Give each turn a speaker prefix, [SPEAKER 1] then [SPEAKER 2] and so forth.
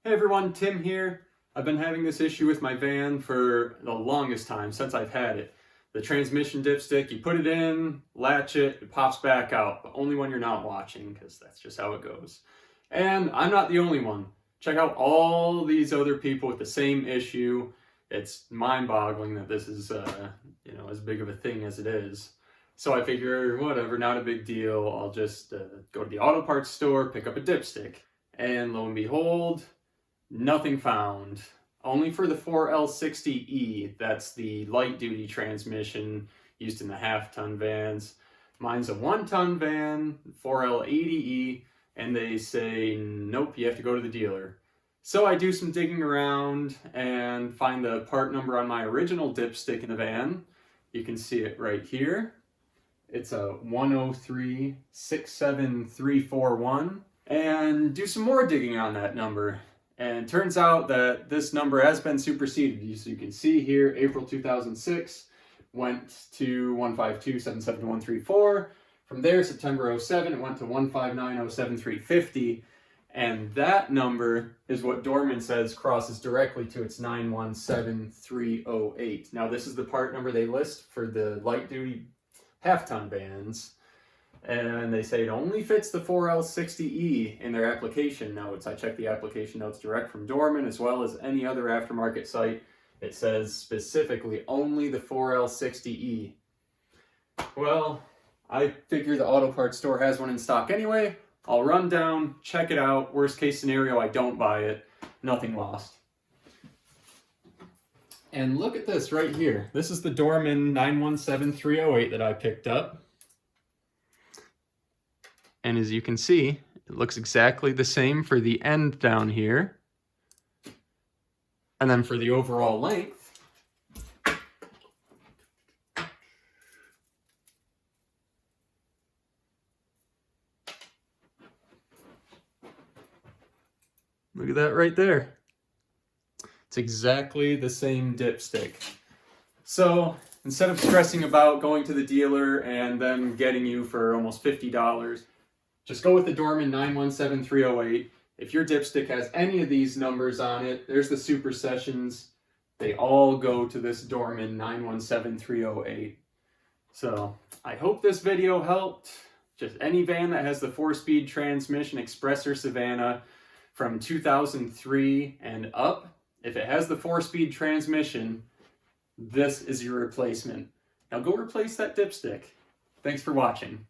[SPEAKER 1] Hey everyone, Tim here. I've been having this issue with my van for the longest time, since I've had it. The transmission dipstick, you put it in, latch it, it pops back out, but only when you're not watching, because that's just how it goes. And I'm not the only one. Check out all these other people with the same issue. It's mind-boggling that this is, as big of a thing as it is. So I figure, whatever, not a big deal. I'll just go to the auto parts store, pick up a dipstick. And lo and behold, nothing found. Only for the 4L80-E, that's the light-duty transmission used in the half-ton vans. Mine's a 1-ton van, 4L80-E, and they say, nope, you have to go to the dealer. So I do some digging around and find the part number on my original dipstick in the van. You can see it right here. It's a 103-67341. And do some more digging on that number. And it turns out that this number has been superseded. So you can see here, April 2006 went to 152-77134. From there, September 07, it went to 159-07350. And that number is what Dorman says crosses directly to its 917308. Now, this is the part number they list for the light-duty half-ton vans. And they say it only fits the 4L60E in their application notes. I checked the application notes direct from Dorman as well as any other aftermarket site. It says specifically only the 4L60E. Well, I figure the auto parts store has one in stock anyway. I'll run down, check it out. Worst case scenario, I don't buy it. Nothing lost. And look at this right here. This is the Dorman 917308 that I picked up. And as you can see, it looks exactly the same for the end down here. And then for the overall length, look at that right there. It's exactly the same dipstick. So instead of stressing about going to the dealer and them getting you for almost $50, just go with the Dorman 917308. If your dipstick has any of these numbers on it, there's the Super Sessions. They all go to this Dorman 917308. So I hope this video helped. Just any van that has the 4-speed transmission, Express or Savana, from 2003 and up, if it has the 4-speed transmission, this is your replacement. Now go replace that dipstick. Thanks for watching.